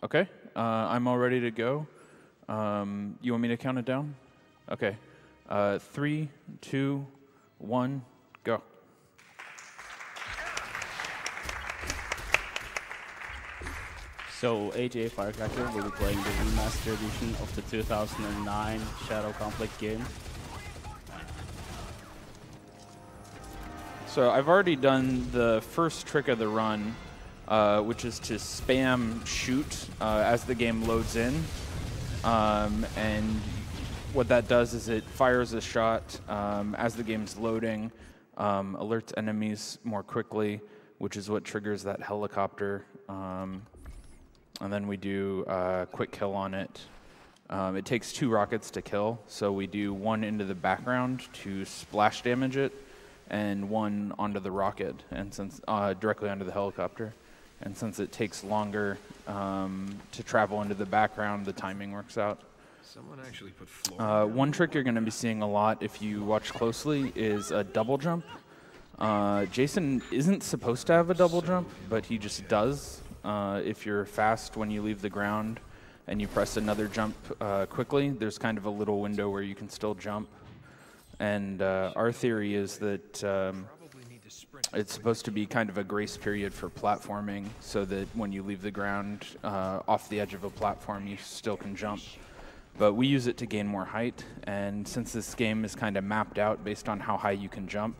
Okay, I'm all ready to go. You want me to count it down? Okay. 3, 2, 1, go. So AJ Firecracker will be playing the Remastered edition of the 2009 Shadow Conflict game. So I've already done the first trick of the run, which is to spam shoot as the game loads in. And what that does is it fires a shot as the game's loading, alerts enemies more quickly, which is what triggers that helicopter. And then we do a quick kill on it. It takes 2 rockets to kill, so we do 1 into the background to splash damage it, and 1 onto the rocket, and since directly onto the helicopter. And since it takes longer to travel into the background, the timing works out. Someone actually put floor. One trick you're going to be seeing a lot if you watch closely is a double jump. Jason isn't supposed to have a double jump, but he just does. If you're fast when you leave the ground and you press another jump quickly, there's kind of a little window where you can still jump. And our theory is that it's supposed to be kind of a grace period for platforming, so that when you leave the ground off the edge of a platform, you still can jump. But we use it to gain more height, and since this game is kind of mapped out based on how high you can jump,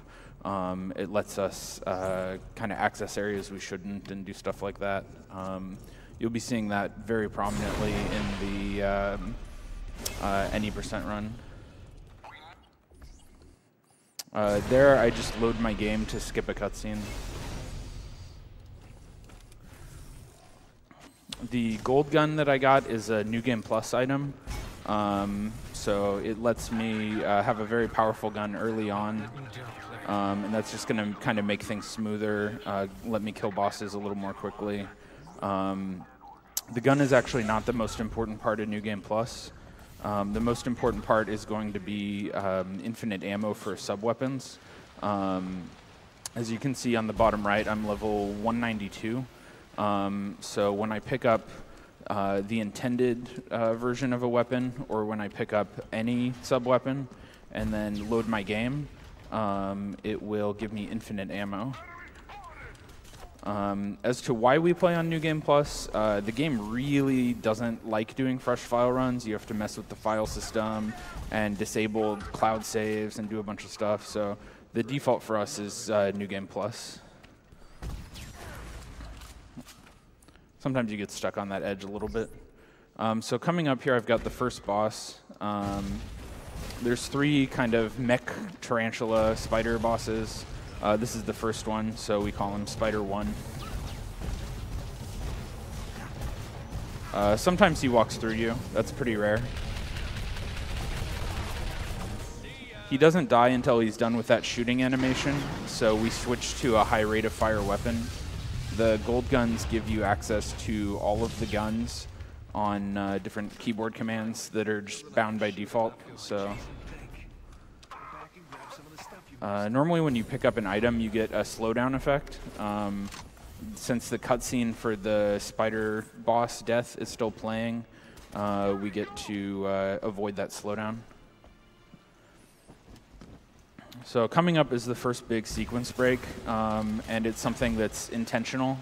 it lets us kind of access areas we shouldn't and do stuff like that. You'll be seeing that very prominently in the any percent run. There, I just load my game to skip a cutscene. The gold gun that I got is a New Game Plus item. So it lets me have a very powerful gun early on. And that's just going to kind of make things smoother, let me kill bosses a little more quickly. The gun is actually not the most important part of New Game Plus. The most important part is going to be infinite ammo for sub-weapons. As you can see on the bottom right, I'm level 192. So when I pick up the intended version of a weapon, or when I pick up any sub-weapon and then load my game, it will give me infinite ammo. As to why we play on New Game Plus, the game really doesn't like doing fresh file runs. You have to mess with the file system and disable cloud saves and do a bunch of stuff. So the default for us is New Game Plus. Sometimes you get stuck on that edge a little bit. So coming up here, I've got the first boss. There's 3 kind of mech tarantula spider bosses. This is the first one, so we call him Spider 1. Sometimes he walks through you. That's pretty rare. He doesn't die until he's done with that shooting animation, so we switch to a high rate of fire weapon. The gold guns give you access to all of the guns on different keyboard commands that are just bound by default. So normally when you pick up an item, you get a slowdown effect. Since the cutscene for the spider boss death is still playing, we get to avoid that slowdown. So coming up is the first big sequence break, and it's something that's intentional.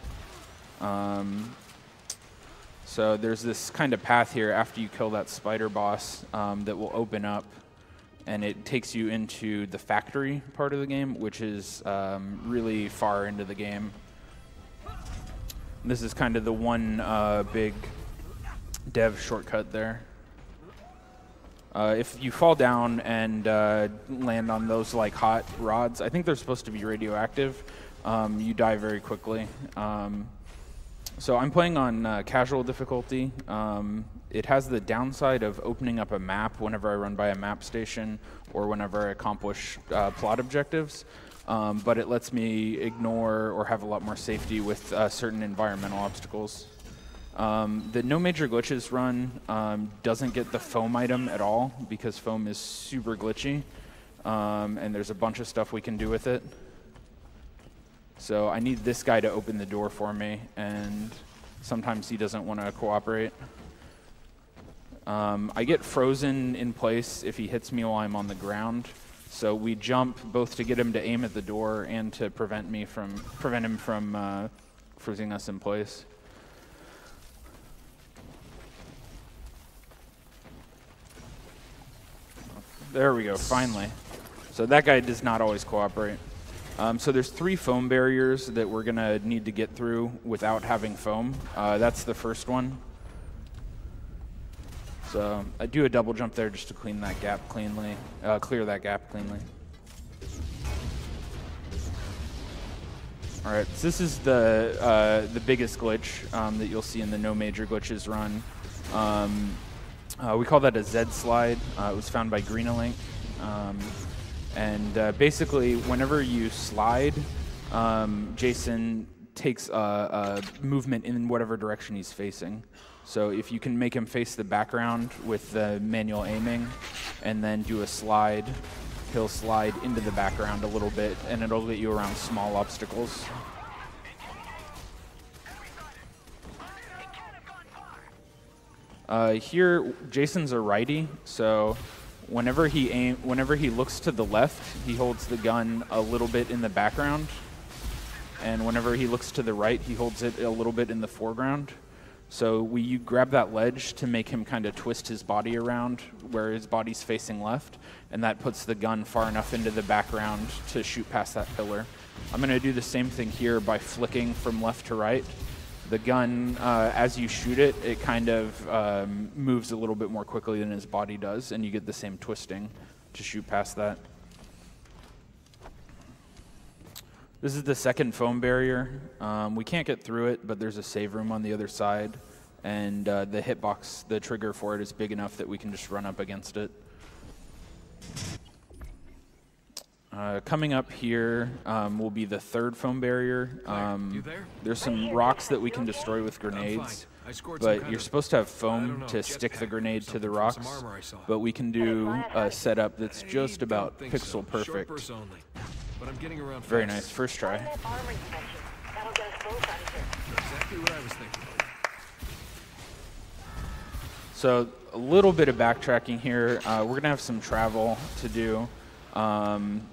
So there's this kind of path here after you kill that spider boss that will open up, and it takes you into the factory part of the game, which is really far into the game. This is kind of the one big dev shortcut there. If you fall down and land on those like hot rods, I think they're supposed to be radioactive, you die very quickly. So I'm playing on casual difficulty. It has the downside of opening up a map whenever I run by a map station or whenever I accomplish plot objectives, but it lets me ignore or have a lot more safety with certain environmental obstacles. The no major glitches run doesn't get the foam item at all because foam is super glitchy, and there's a bunch of stuff we can do with it. So I need this guy to open the door for me, and Sometimes he doesn't want to cooperate. I get frozen in place if he hits me while I'm on the ground. So we jump both to get him to aim at the door and to prevent him from freezing us in place. There we go, finally. So that guy does not always cooperate. So there's 3 foam barriers that we're gonna need to get through without having foam. That's the first one. So I do a double jump there just to clean that gap cleanly, clear that gap cleanly. All right, so this is the biggest glitch that you'll see in the no major glitches run. We call that a Z slide. It was found by Greenalink. Basically, whenever you slide, Jason takes a movement in whatever direction he's facing. So if you can make him face the background with the manual aiming and then do a slide, he'll slide into the background a little bit, and it'll get you around small obstacles. Here, Jason's a righty, so whenever he looks to the left, he holds the gun a little bit in the background, and whenever he looks to the right, he holds it a little bit in the foreground. So you grab that ledge to make him kind of twist his body around where his body's facing left, and that puts the gun far enough into the background to shoot past that pillar. I'm going to do the same thing here by flicking from left to right. The gun, as you shoot it, it kind of moves a little bit more quickly than his body does, and you get the same twisting to shoot past that. This is the second foam barrier. We can't get through it, but there's a save room on the other side, and the hitbox, the trigger for it is big enough that we can just run up against it. Coming up here will be the third foam barrier. There's some rocks that we can destroy with grenades, but you're supposed to have foam to stick the grenade to the rocks, but we can do a setup that's just about pixel perfect. But I'm getting around Very fast. nice, first try. Exactly what I was thinking. So a little bit of backtracking here. We're gonna have some travel to do.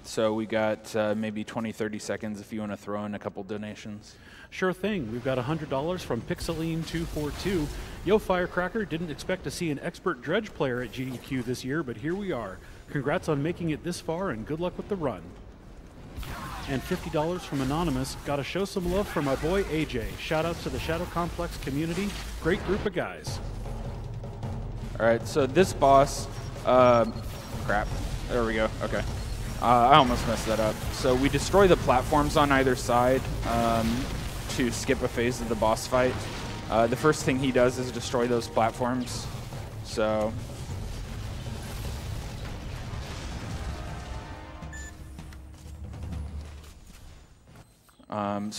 So we got maybe 20, 30 seconds if you want to throw in a couple donations. Sure thing. We've got $100 from Pixeline242. Yo, Firecracker, didn't expect to see an expert dredge player at GDQ this year, but here we are. Congrats on making it this far, and good luck with the run. And $50 from Anonymous. Gotta show some love for my boy AJ. Shout out to the Shadow Complex community. Great group of guys. All right, so this boss, crap. There we go, okay. I almost messed that up. So we destroy the platforms on either side to skip a phase of the boss fight. The first thing he does is destroy those platforms. So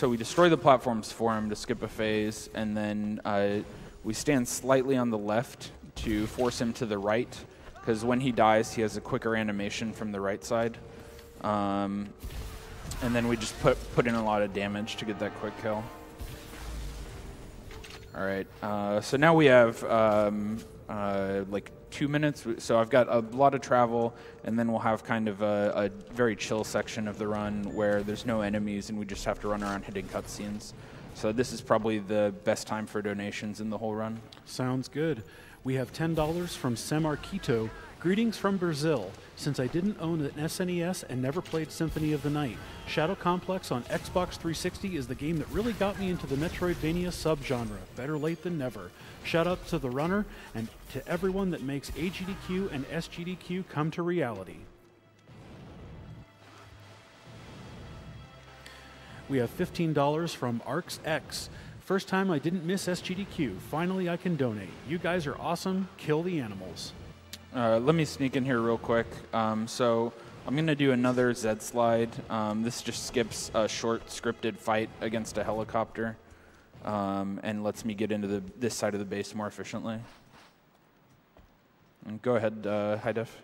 we destroy the platforms for him to skip a phase, and then we stand slightly on the left to force him to the right, because when he dies, he has a quicker animation from the right side. And then we just put in a lot of damage to get that quick kill. All right, so now we have like 2 minutes. So I've got a lot of travel, and then we'll have kind of a very chill section of the run where there's no enemies and we just have to run around hitting cutscenes. So this is probably the best time for donations in the whole run. Sounds good. We have $10 from Semarquito. Greetings from Brazil. Since I didn't own an SNES and never played Symphony of the Night, Shadow Complex on Xbox 360 is the game that really got me into the Metroidvania subgenre. Better late than never. Shout out to the runner and to everyone that makes AGDQ and SGDQ come to reality. We have $15 from ArcsX. First time I didn't miss SGDQ. Finally I can donate. You guys are awesome. Kill the animals. Let me sneak in here real quick. So I'm going to do another Z slide. This just skips a short scripted fight against a helicopter and lets me get into this side of the base more efficiently. And go ahead, High Def.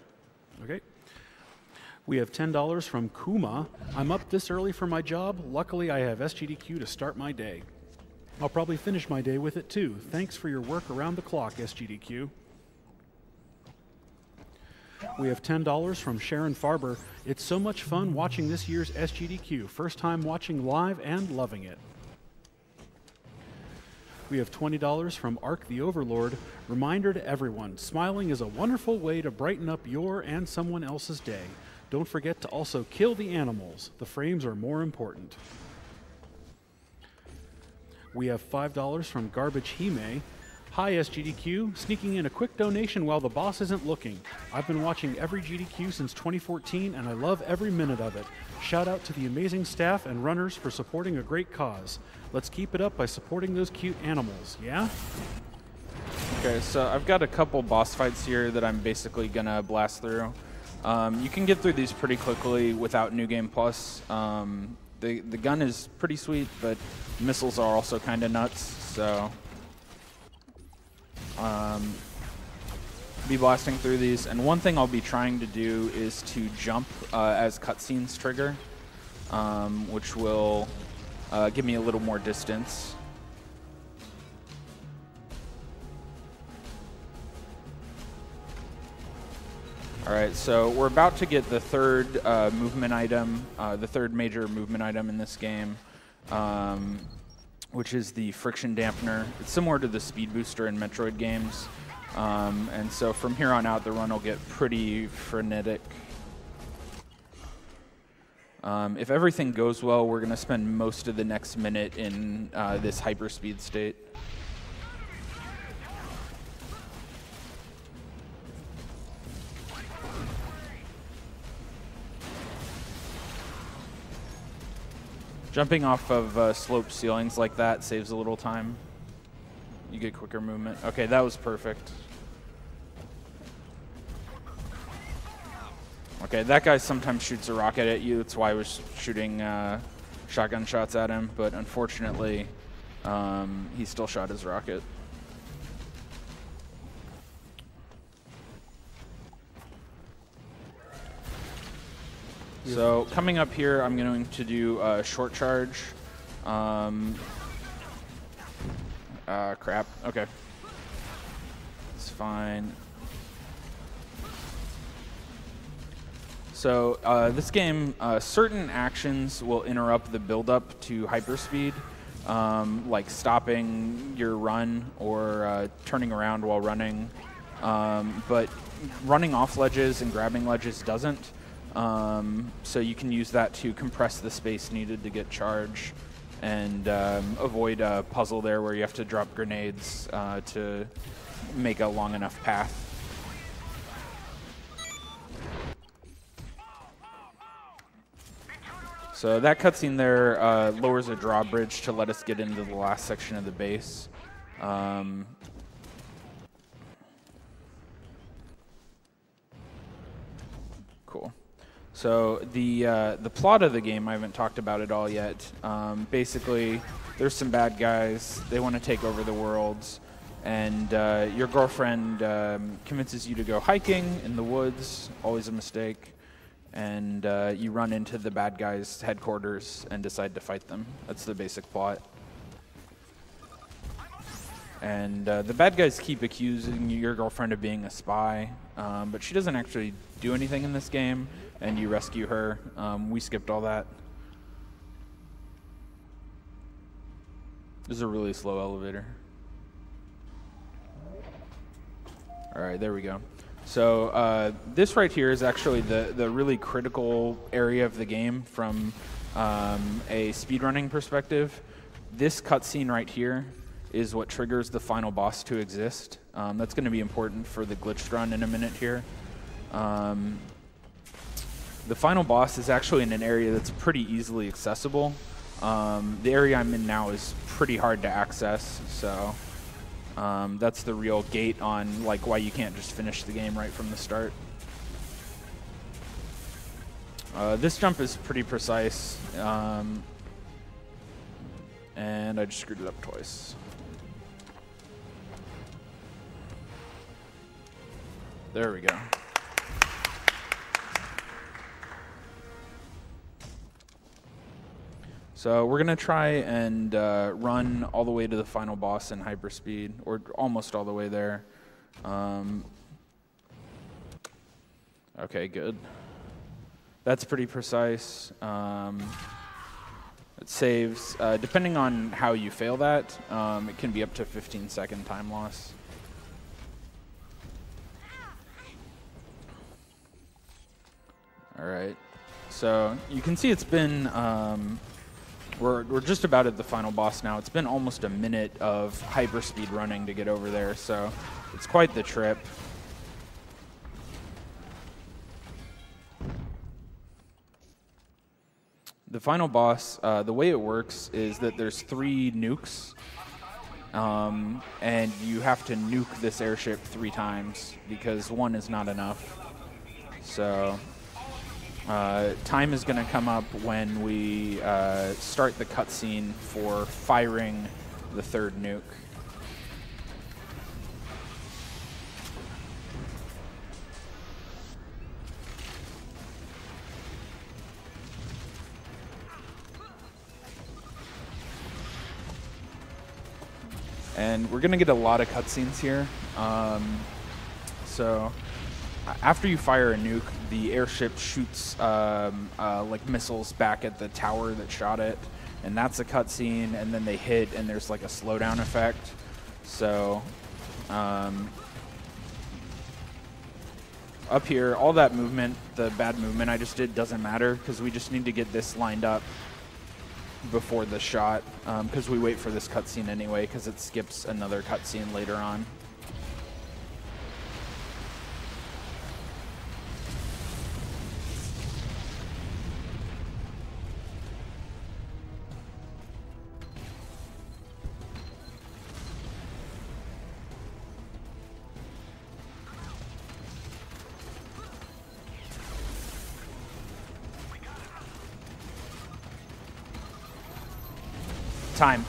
Okay. We have $10 from Kuma. I'm up this early for my job. Luckily, I have SGDQ to start my day. I'll probably finish my day with it too. Thanks for your work around the clock, SGDQ. We have $10 from Sharon Farber. It's so much fun watching this year's SGDQ. First time watching live and loving it. We have $20 from Ark the Overlord. Reminder to everyone, smiling is a wonderful way to brighten up your and someone else's day. Don't forget to also kill the animals. The frames are more important. We have $5 from Garbage Hime. Hi SGDQ, sneaking in a quick donation while the boss isn't looking. I've been watching every GDQ since 2014 and I love every minute of it. Shout out to the amazing staff and runners for supporting a great cause. Let's keep it up by supporting those cute animals, yeah? Okay, so I've got a couple boss fights here that I'm basically gonna blast through. You can get through these pretty quickly without New Game Plus. The gun is pretty sweet, but missiles are also kind of nuts, so be blasting through these. And one thing I'll be trying to do is to jump as cutscenes trigger, which will give me a little more distance. All right, so we're about to get the third movement item, the third major movement item in this game, which is the friction dampener. It's similar to the speed booster in Metroid games, and so from here on out, the run will get pretty frenetic. If everything goes well, we're going to spend most of the next minute in this hyperspeed state. Jumping off of sloped ceilings like that saves a little time. You get quicker movement. Okay, that was perfect. Okay, that guy sometimes shoots a rocket at you. That's why I was shooting shotgun shots at him, but unfortunately, he still shot his rocket. So coming up here, I'm going to do a short charge. Crap. Okay. It's fine. So this game, certain actions will interrupt the build-up to hyperspeed, like stopping your run or turning around while running. But running off ledges and grabbing ledges doesn't. So you can use that to compress the space needed to get charge and avoid a puzzle there where you have to drop grenades to make a long enough path. So that cutscene there lowers a drawbridge to let us get into the last section of the base. Cool. So the plot of the game, I haven't talked about it all yet. Basically, there's some bad guys. They want to take over the worlds, and your girlfriend convinces you to go hiking in the woods. Always a mistake. And you run into the bad guys' headquarters and decide to fight them. That's the basic plot. And the bad guys keep accusing your girlfriend of being a spy, but she doesn't actually do anything in this game, and you rescue her. We skipped all that. This is a really slow elevator. All right, there we go. So this right here is actually the really critical area of the game from a speedrunning perspective. This cutscene right here is what triggers the final boss to exist. That's going to be important for the glitched run in a minute here. The final boss is actually in an area that's pretty easily accessible. The area I'm in now is pretty hard to access, so that's the real gate on like why you can't just finish the game right from the start. This jump is pretty precise, and I just screwed it up twice. There we go. So we're going to try and run all the way to the final boss in hyperspeed, or almost all the way there. Okay, good. That's pretty precise. It saves. Depending on how you fail that, it can be up to 15-second time loss. All right. So you can see it's been, we're just about at the final boss now. It's been almost a minute of hyperspeed running to get over there, so it's quite the trip. The final boss, the way it works is that there's 3 nukes, and you have to nuke this airship 3 times because 1 is not enough. So time is going to come up when we start the cutscene for firing the 3rd nuke. And we're going to get a lot of cutscenes here. So after you fire a nuke, the airship shoots like missiles back at the tower that shot it. And that's a cutscene, and then they hit, and there's like a slowdown effect. So up here, all that movement, the bad movement I just did, doesn't matter because we just need to get this lined up before the shot, because we wait for this cutscene anyway, because it skips another cutscene later on. Time.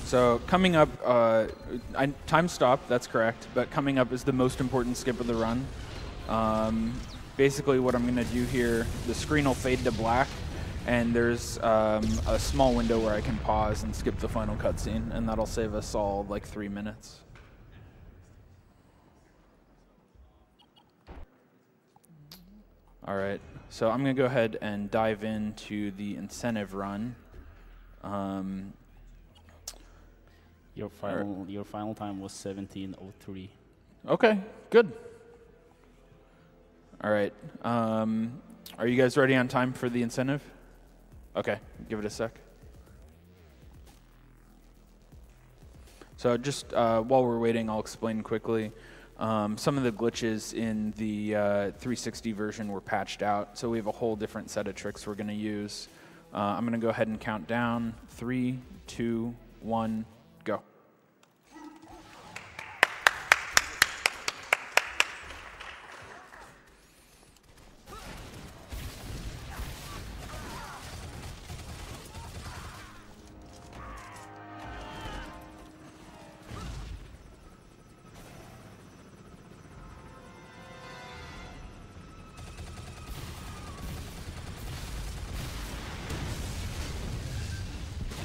So coming up, time stop, that's correct, but coming up is the most important skip of the run. Basically what I'm going to do here, the screen will fade to black, and there's a small window where I can pause and skip the final cutscene, and that'll save us all like 3 minutes. All right, so I'm going to go ahead and dive into the incentive run. Your final time was 17:03. Okay, good. All right, are you guys ready on time for the incentive? Okay, give it a sec. So just while we're waiting, I'll explain quickly. Some of the glitches in the 360 version were patched out, so we have a whole different set of tricks we're going to use. I'm going to go ahead and count down. 3, 2, 1, go.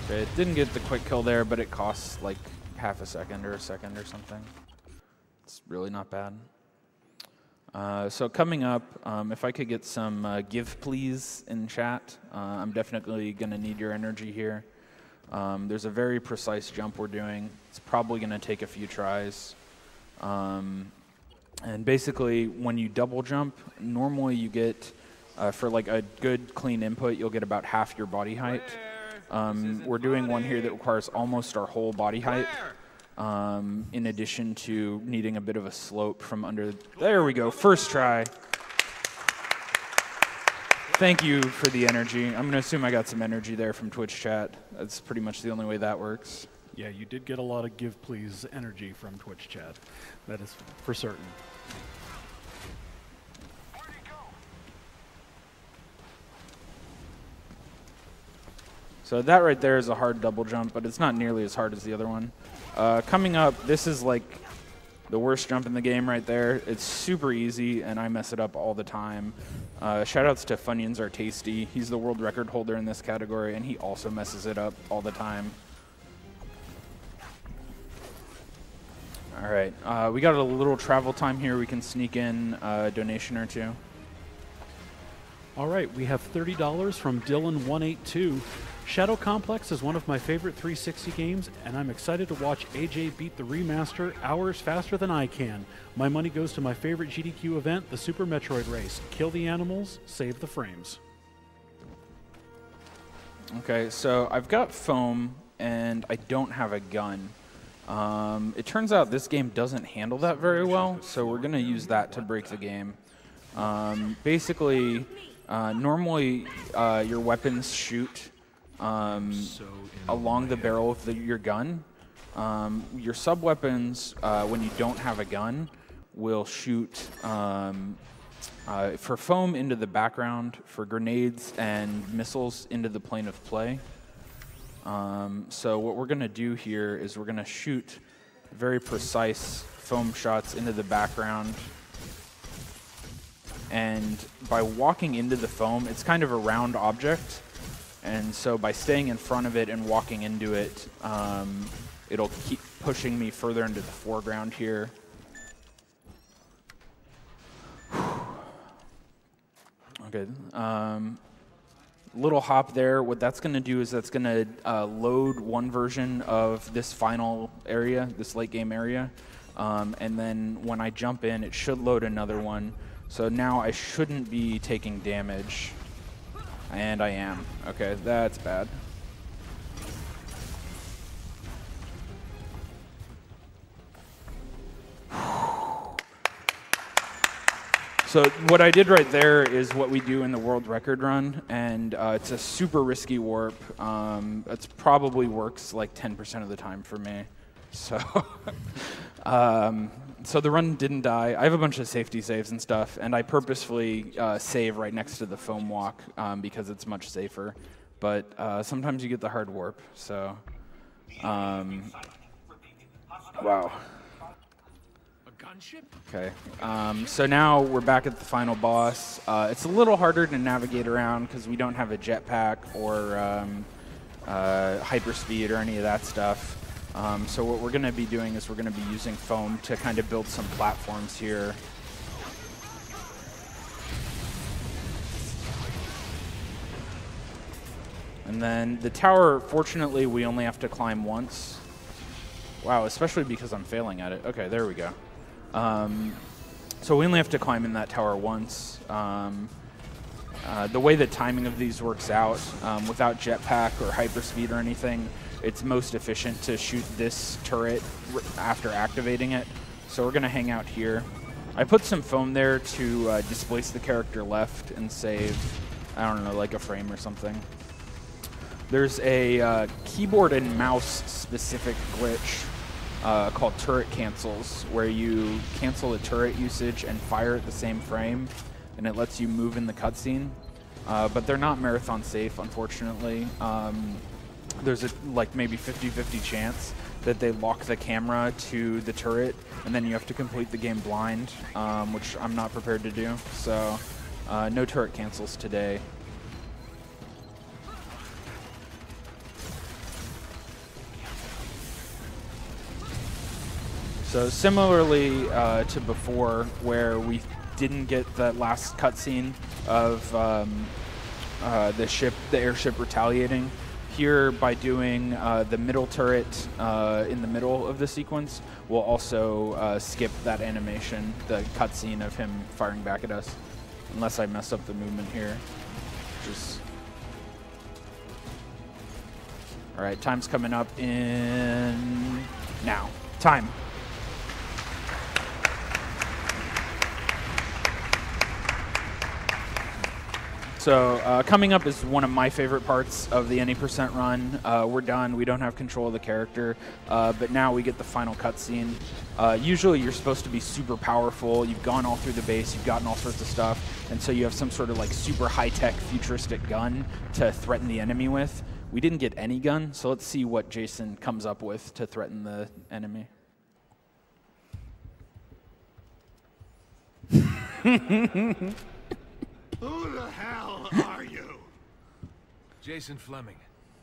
Okay, it didn't get the quick kill there, but it costs like half a second or a second or something. It's really not bad. So coming up, if I could get some give please in chat, I'm definitely going to need your energy here. There's a very precise jump we're doing. It's probably going to take a few tries. And basically, when you double jump, normally you get, for like a good clean input, you'll get about half your body height. We're doing one here that requires almost our whole body height, in addition to needing a bit of a slope from under. There we go, first try. Thank you for the energy. I'm going to assume I got some energy there from Twitch chat. That's pretty much the only way that works. Yeah, you did get a lot of give please energy from Twitch chat. That is for certain. So that right there is a hard double jump, but it's not nearly as hard as the other one. Coming up, this is like The worst jump in the game right there. It's super easy, and I mess it up all the time. Shoutouts to Funyuns Are Tasty. He's the world record holder in this category, and he also messes it up all the time. All right, we got a little travel time here. We can sneak in a donation or two. All right, we have $30 from Dylan182. Shadow Complex is one of my favorite 360 games, and I'm excited to watch AJ beat the remaster hours faster than I can. My money goes to my favorite GDQ event, the Super Metroid Race. Kill the animals, save the frames. Okay, so I've got foam, and I don't have a gun. It turns out this game doesn't handle that very well, so we're going to use that to break the game. Basically, normally your weapons shoot along the barrel of your gun. Your sub-weapons, when you don't have a gun, will shoot for foam into the background, for grenades and missiles into the plane of play. So what we're going to do here is we're going to shoot very precise foam shots into the background. And by walking into the foam, it's kind of a round object. And so by staying in front of it and walking into it, it'll keep pushing me further into the foreground here. Okay. Little hop there. What that's going to do is that's going to load one version of this final area, this late game area. And then when I jump in, it should load another one. So now I shouldn't be taking damage. And I am. Okay, that's bad. So what I did right there is what we do in the world record run, and it's a super risky warp. It probably works like 10% of the time for me. So, so the run didn't die. I have a bunch of safety saves and stuff, and I purposefully save right next to the foam walk because it's much safer. But sometimes you get the hard warp. So, wow. Gunship? Okay, so now we're back at the final boss. It's a little harder to navigate around because we don't have a jetpack or hyperspeed or any of that stuff. So what we're going to be doing is we're going to be using foam to kind of build some platforms here. And then the tower, fortunately, we only have to climb once. Wow, especially because I'm failing at it. Okay, there we go. So we only have to climb in that tower once. The way the timing of these works out, without jetpack or hyperspeed or anything, it's most efficient to shoot this turret after activating it. So we're going to hang out here. I put some foam there to displace the character left and save, I don't know, like a frame or something. There's a keyboard and mouse specific glitch called turret cancels, where you cancel the turret usage and fire at the same frame, and it lets you move in the cutscene. But they're not marathon safe, unfortunately. There's a like maybe 50-50 chance that they lock the camera to the turret, and then you have to complete the game blind, which I'm not prepared to do. So no turret cancels today. So similarly to before, where we didn't get that last cutscene of the airship retaliating, here by doing the middle turret in the middle of the sequence, we'll also skip that animation, the cutscene of him firing back at us, unless I mess up the movement here. All right, time's coming up in now. Time. So coming up is one of my favorite parts of the Any Percent run. We're done. We don't have control of the character, but now we get the final cutscene. Usually you're supposed to be super powerful. You've gone all through the base. You've gotten all sorts of stuff, and so you have some sort of like super high-tech futuristic gun to threaten the enemy with. We didn't get any gun, so let's see what Jason comes up with to threaten the enemy. Who the hell are you? Jason Fleming.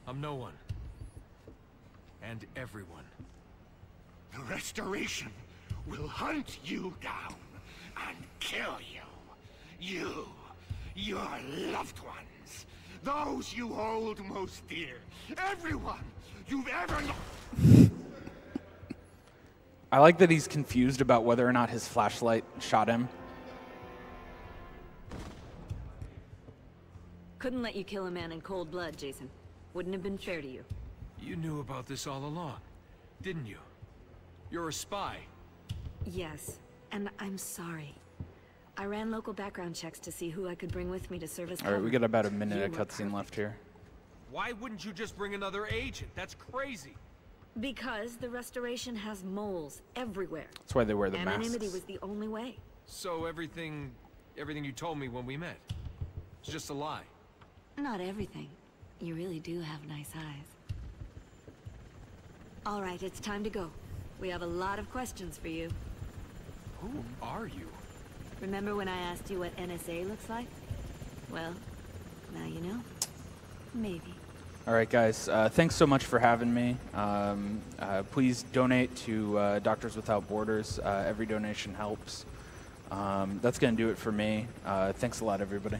I'm no one. And everyone. The Restoration will hunt you down and kill you. You, your loved ones, those you hold most dear, everyone you've ever known. I like that he's confused about whether or not his flashlight shot him. Couldn't let you kill a man in cold blood, Jason. Wouldn't have been fair to you. You knew about this all along, didn't you? You're a spy. Yes, and I'm sorry. I ran local background checks to see who I could bring with me to service. All right, we got about a minute You of were cutscene left here. Why wouldn't you just bring another agent? That's crazy. Because the Restoration has moles everywhere. That's why they wear the Anonymity masks. was the only way. So everything you told me when we met, it's just a lie. Not everything. You really do have nice eyes. All right, it's time to go. We have a lot of questions for you. Who are you? Remember when I asked you what NSA looks like? Well, now you know. Maybe. All right, guys. Thanks so much for having me. Please donate to Doctors Without Borders. Every donation helps. That's going to do it for me. Thanks a lot, everybody.